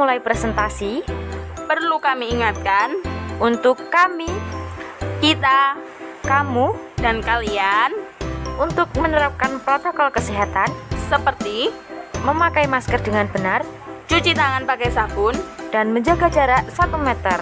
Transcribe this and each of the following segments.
memulai presentasi, perlu kami ingatkan untuk kami, kita kamu, dan kalian untuk menerapkan protokol kesehatan seperti memakai masker dengan benar cuci tangan pakai sabun. dan menjaga jarak 1 meter.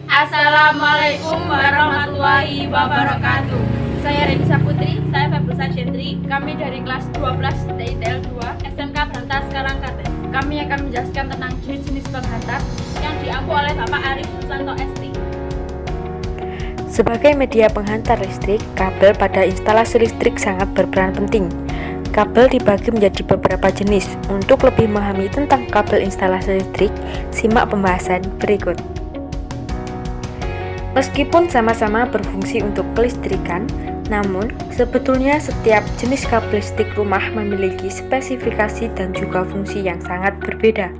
Assalamualaikum warahmatullahi wabarakatuh. Saya Renisa Putri, saya Februsa Cendri. Kami dari kelas 12 TITL 2 SMK Berantas Karangkates. Kami akan menjelaskan tentang jenis-jenis penghantar yang diampu oleh Bapak Arif Susanto ST. Sebagai media penghantar listrik, kabel pada instalasi listrik sangat berperan penting. Kabel dibagi menjadi beberapa jenis. Untuk lebih memahami tentang kabel instalasi listrik, simak pembahasan berikut. Meskipun sama-sama berfungsi untuk kelistrikan, namun sebetulnya setiap jenis kabel listrik rumah memiliki spesifikasi dan juga fungsi yang sangat berbeda.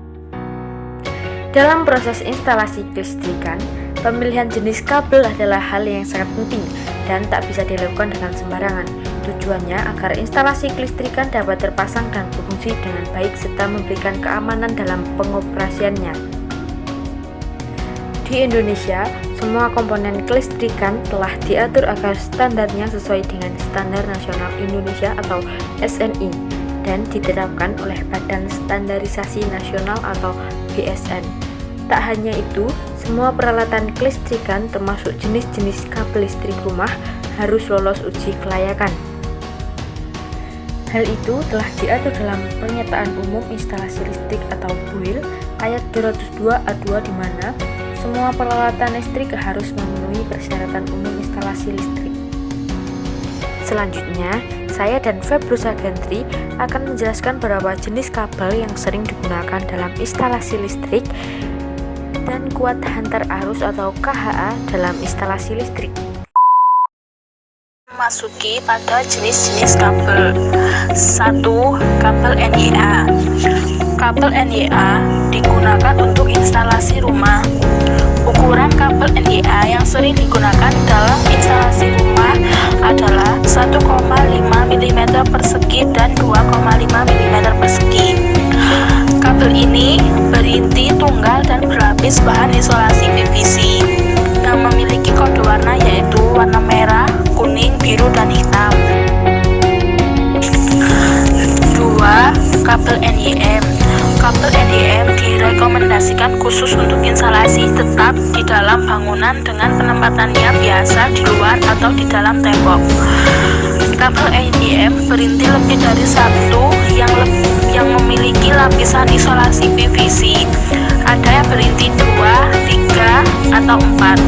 Dalam proses instalasi kelistrikan, pemilihan jenis kabel adalah hal yang sangat penting dan tak bisa dilakukan dengan sembarangan. Tujuannya agar instalasi kelistrikan dapat terpasang dan berfungsi dengan baik serta memberikan keamanan dalam pengoperasiannya. Di Indonesia, semua komponen kelistrikan telah diatur agar standarnya sesuai dengan Standar Nasional Indonesia atau SNI dan ditetapkan oleh Badan Standarisasi Nasional atau BSN. Tak hanya itu, semua peralatan kelistrikan termasuk jenis-jenis kabel listrik rumah harus lolos uji kelayakan. Hal itu telah diatur dalam Pernyataan Umum Instalasi Listrik atau PUIL ayat 202A2 di mana semua peralatan listrik harus memenuhi persyaratan umum instalasi listrik. Selanjutnya, saya dan Februsa Gantri akan menjelaskan beberapa jenis kabel yang sering digunakan dalam instalasi listrik dan kuat hantar arus atau KHA dalam instalasi listrik. Masuki pada jenis-jenis kabel. 1. Kabel NYA. Kabel NYA digunakan untuk instalasi rumah. Ukuran kabel NYA yang sering digunakan dalam instalasi rumah adalah 1,5 mm persegi dan 2,5 mm persegi. Kabel ini berinti tunggal dan berlapis bahan isolasi PVC yang memiliki kode warna yaitu warna merah, kuning, biru, dan hitam. 2. Kabel NYM. Kabel NYM direkomendasikan khusus untuk instalasi tetap di dalam bangunan dengan penempatannya biasa di luar atau di dalam tembok. Kabel NYM berinti lebih dari satu yang memiliki lapisan isolasi PVC. Ada yang berinti 2, 3, atau 4.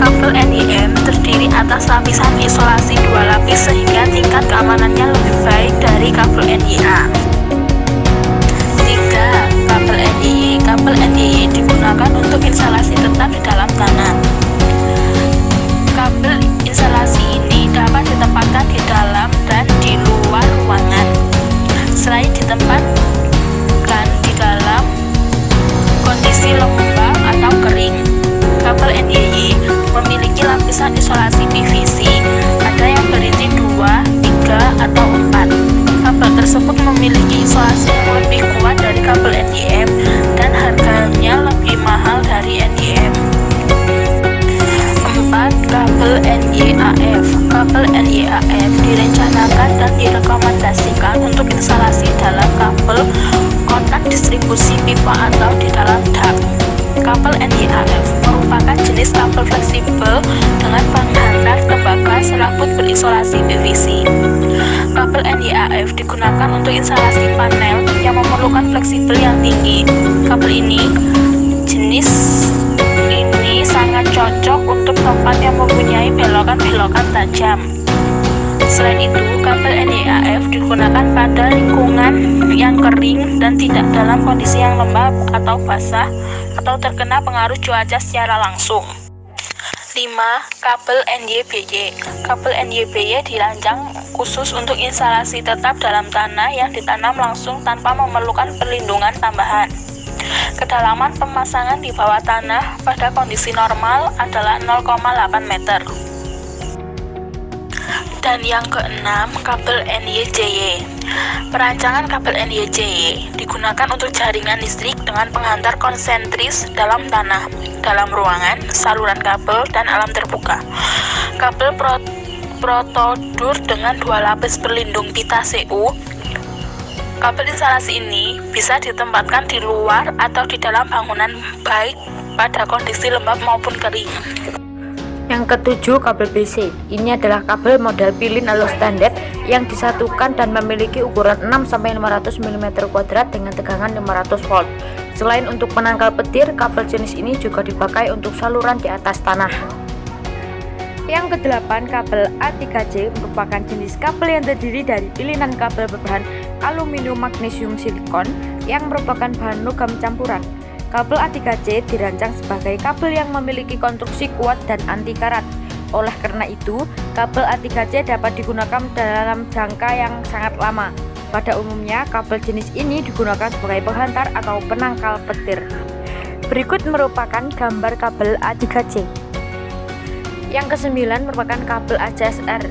Kabel NYM terdiri atas lapisan isolasi 2 lapis sehingga tingkat keamanannya lebih baik dari kabel NYA. 3. Kabel NYY. Kabel NYY digunakan untuk instalasi tetap di dalam tanah. Kabel instalasi ini dapat ditempatkan di dalam dan di luar ruangan. Selain ditempatkan di dalam kondisi lembab atau kering, kabel NYY memiliki lapisan isolasi PVC. Ada yang berinti 2, 3, atau 4. Kabel tersebut memiliki isolasi yang lebih kuat dari kabel NYM dan harganya lebih mahal dari NYM. 4. Kabel NYAF. Kabel NYAF direncanakan dan direkomendasikan untuk instalasi dalam kabel kontak distribusi pipa atau di dalam dak. Kabel NYAF merupakan jenis kabel fleksibel dengan penghantar tembaga serabut berisolasi PVC. Kabel NYAF digunakan untuk instalasi panel yang memerlukan fleksibel yang tinggi. Kabel ini sangat cocok untuk tempat yang mempunyai belokan-belokan tajam. Selain itu, kabel NYAF digunakan pada lingkungan yang kering dan tidak dalam kondisi yang lembab atau basah atau terkena pengaruh cuaca secara langsung. 5. Kabel NYBY. Kabel NYBY dirancang khusus untuk instalasi tetap dalam tanah yang ditanam langsung tanpa memerlukan perlindungan tambahan. Kedalaman pemasangan di bawah tanah pada kondisi normal adalah 0,8 meter. Dan yang keenam, kabel NYJY. Perancangan kabel NYJY digunakan untuk jaringan listrik dengan penghantar konsentris dalam tanah, dalam ruangan, saluran kabel, dan alam terbuka. Kabel protodur dengan 2 lapis berlindung pita CU. Kabel instalasi ini bisa ditempatkan di luar atau di dalam bangunan baik pada kondisi lembab maupun kering. Yang ketujuh, kabel BC. Ini adalah kabel model pilin atau standar yang disatukan dan memiliki ukuran 6-500 mm² dengan tegangan 500 volt. Selain untuk penangkal petir, kabel jenis ini juga dipakai untuk saluran di atas tanah. Yang kedelapan, kabel A3C merupakan jenis kabel yang terdiri dari pilihan kabel berbahan aluminium magnesium silikon yang merupakan bahan logam campuran. Kabel A3C dirancang sebagai kabel yang memiliki konstruksi kuat dan anti karat. Oleh karena itu, kabel A3C dapat digunakan dalam jangka yang sangat lama. Pada umumnya, kabel jenis ini digunakan sebagai penghantar atau penangkal petir. Berikut merupakan gambar kabel A3C. Yang kesembilan merupakan kabel ACSR,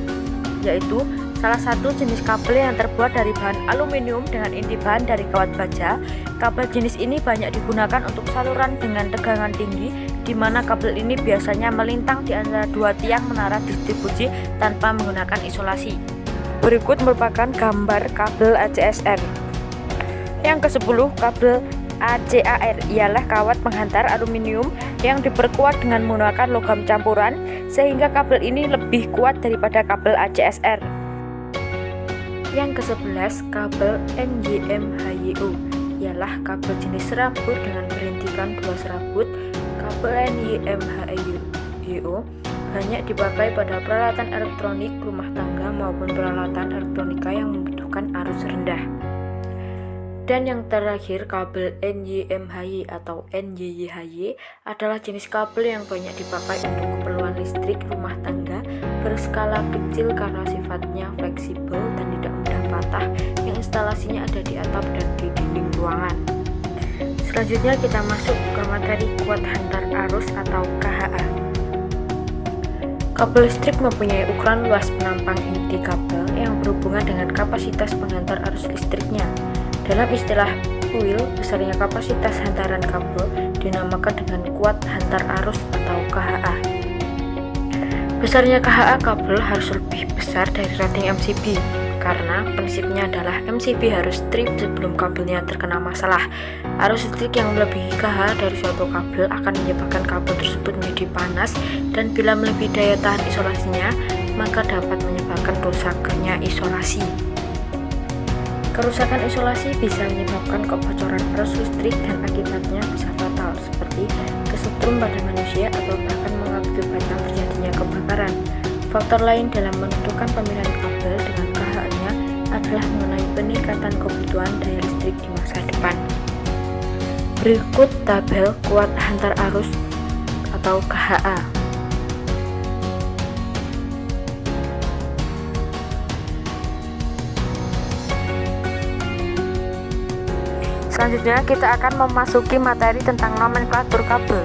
yaitu salah satu jenis kabel yang terbuat dari bahan aluminium dengan inti bahan dari kawat baja. Kabel jenis ini banyak digunakan untuk saluran dengan tegangan tinggi, di mana kabel ini biasanya melintang di antara 2 tiang menara distribusi tanpa menggunakan isolasi. Berikut merupakan gambar kabel ACSR. Yang ke-10, kabel ACAR ialah kawat penghantar aluminium yang diperkuat dengan menggunakan logam campuran, sehingga kabel ini lebih kuat daripada kabel ACSR. Yang ke-11, kabel NYMHYO ialah kabel jenis serabut dengan berintikan 2 serabut. Kabel NYMHYO banyak dipakai pada peralatan elektronik rumah tangga maupun peralatan elektronika yang membutuhkan arus rendah. Dan yang terakhir, kabel NYMHY atau NYYHY adalah jenis kabel yang banyak dipakai untuk keperluan listrik rumah tangga berskala kecil karena sifatnya fleksibel dan tidak mudah patah, yang instalasinya ada di atap dan di dinding ruangan. Selanjutnya kita masuk ke materi kuat hantar arus atau KHA. Kabel listrik mempunyai ukuran luas penampang inti kabel yang berhubungan dengan kapasitas penghantar arus listriknya. Dalam istilah UIL, besarnya kapasitas hantaran kabel dinamakan dengan kuat hantar arus atau KHA. Besarnya KHA kabel harus lebih besar dari rating MCB, karena prinsipnya adalah MCB harus trip sebelum kabelnya terkena masalah. Arus listrik yang melebihi KHA dari suatu kabel akan menyebabkan kabel tersebut menjadi panas, dan bila melebihi daya tahan isolasinya, maka dapat menyebabkan rusaknya isolasi. Kerusakan isolasi bisa menyebabkan kebocoran arus listrik dan akibatnya bisa fatal, seperti kesetrum pada manusia atau bahkan mengakibatkan terjadinya kebakaran. Faktor lain dalam menentukan pemilihan kabel dengan KHA-nya adalah mengenai peningkatan kebutuhan daya listrik di masa depan. Berikut tabel kuat hantar arus atau KHA. Selanjutnya kita akan memasuki materi tentang nomenklatur kabel.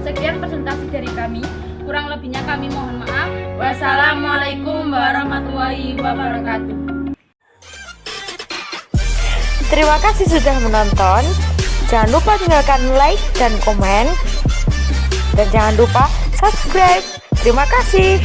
Sekian presentasi dari kami, kurang lebihnya kami mohon maaf. Wassalamualaikum warahmatullahi wabarakatuh. Terima kasih sudah menonton. Jangan lupa tinggalkan like dan komen, dan jangan lupa subscribe. Terima kasih.